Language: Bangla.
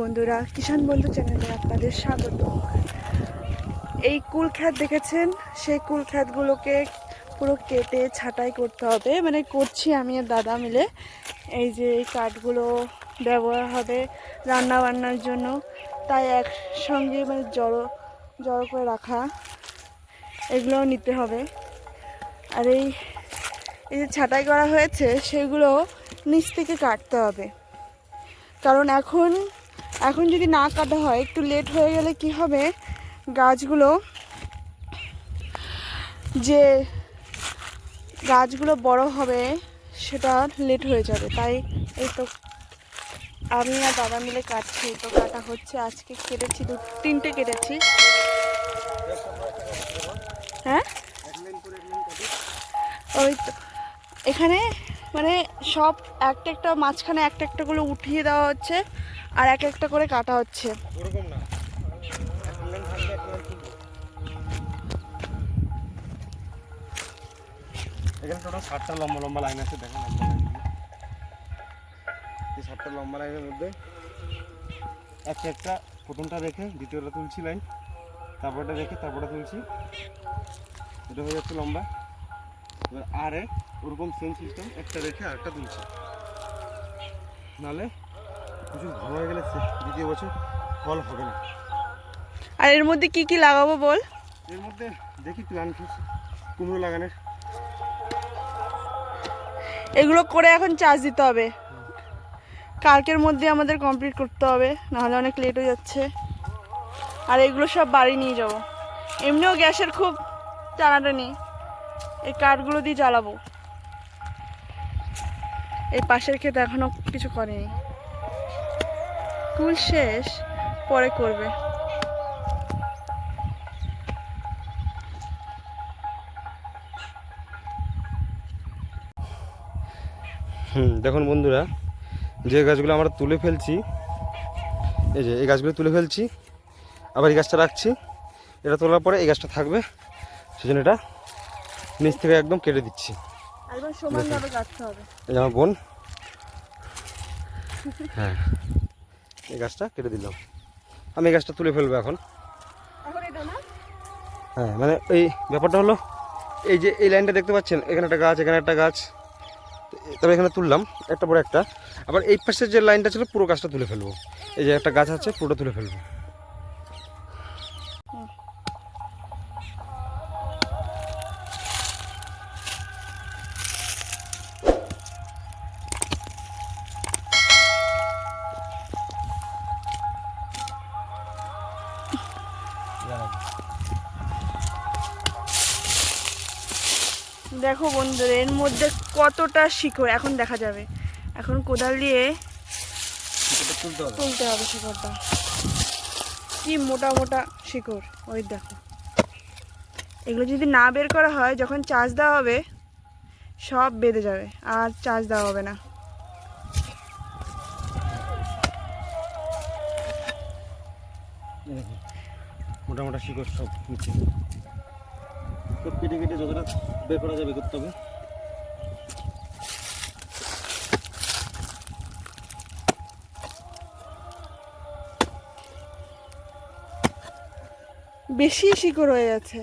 বন্ধুরা, কিষাণ বন্ধু চ্যানেলে আপনাদের স্বাগত। এই কুল ক্ষেত দেখেছেন, সেই কুল ক্ষেতগুলোকে পুরো কেটে ছাঁটাই করতে হবে, মানে করছি আমি আর দাদা মিলে। এই যে এই কাঠগুলো ব্যবহার হবে রান্না বান্নার জন্য, তাই একসঙ্গে মানে জড়ো করে রাখা, এগুলো নিতে হবে। আর এই যে ছাঁটাই করা হয়েছে সেগুলো নিচ থেকে কাটতে হবে, কারণ এখন যদি না কাটা হয়, একটু লেট হয়ে গেলে কি হবে, গাছগুলো বড় হবে সেটা লেট হয়ে যাবে। তাই এই তো আমি আর দাদা মিলে কাটছি, তো কাটা হচ্ছে। আজকে কেটেছি, 2-3টে কেটেছি। হ্যাঁ, ওই তো এখানে মানে সব একটা মাঝখানে একটা করে উঠিয়ে দেওয়া হচ্ছে, আর একটা করে কাটা হচ্ছে। এখানে টোটাল 7টা লম্বা লম্বা লাইন আছে, দেখেন এই 7টা লম্বা লাইনের মধ্যে একটা প্রথমটা রেখে দ্বিতীয়টা তুলছি লাইন, তারপরটা রেখে তারপরটা তুলছি, এটা হয়ে যাচ্ছে লম্বা। এবার আরে ওরকম সেম সিস্টেম, একটা রেখে আরেকটা তুলছি, নাহলে কিছু ভালো হয়ে গেলে দ্বিতীয় বছর ফল হবে না। আর এর মধ্যে কি কি লাগাবো বল? এর মধ্যে দেখি প্ল্যান কুমড়ো লাগানোর। এগুলো করে এখন চার্জ দিতে হবে, কালকের মধ্যে আমাদের কমপ্লিট করতে হবে, নাহলে অনেক লেট হয়ে যাচ্ছে। আর এগুলো সব বাড়ি নিয়ে যাব। এমনিও গ্যাসের খুব টানাটানি, এই কাঠগুলো দিয়ে জ্বালাবো। এই পাশের ক্ষেত এখনো কিছু করেনি, কুল শেষ, পরে করবে। দেখুন বন্ধুরা, যে গাছগুলো আমরা তুলে ফেলছি, এই গাছগুলো তুলে ফেলছি, আবার এই গাছটা রাখছি। এটা তোলার পরে এই গাছটা থাকবে, সেজন্য এটা নিচ থেকে একদম কেটে দিচ্ছি। সমানভাবে কাটতে হবে। এই আমার বোন, হ্যাঁ, এই গাছটা কেটে দিলাম। আমি এই গাছটা তুলে ফেলবো এখন। হ্যাঁ, মানে এই ব্যাপারটা হলো, এই যে এই লাইনটা দেখতে পাচ্ছেন, এখানে একটা গাছ, এখানে একটা গাছ, তবে এখানে তুললাম একটা পরে একটা। আবার এই পাশের যে লাইনটা ছিল পুরো গাছটা তুলে ফেলবো। এই যে একটা গাছ আছে, পুরোটা তুলে ফেলবো। দেখো বন্ধুরা, এর মধ্যে কতটা শিকড় এখন দেখা যাবে। এখন কোদাল দিয়ে তুলতে হবে শিকড়টা, কি মোটা মোটা শিকড়। ওই দেখো, এগুলো যদি না বের করা হয়, যখন চার্জ দেওয়া হবে সব বেঁধে যাবে, আর চার্জ দেওয়া হবে না। মোটা মোটা শিকড় সব নিচে, সব কেটে কেটে যতটা বের করা যাবে করতে হবে। বেশি শিকড় হয়ে যাচ্ছে।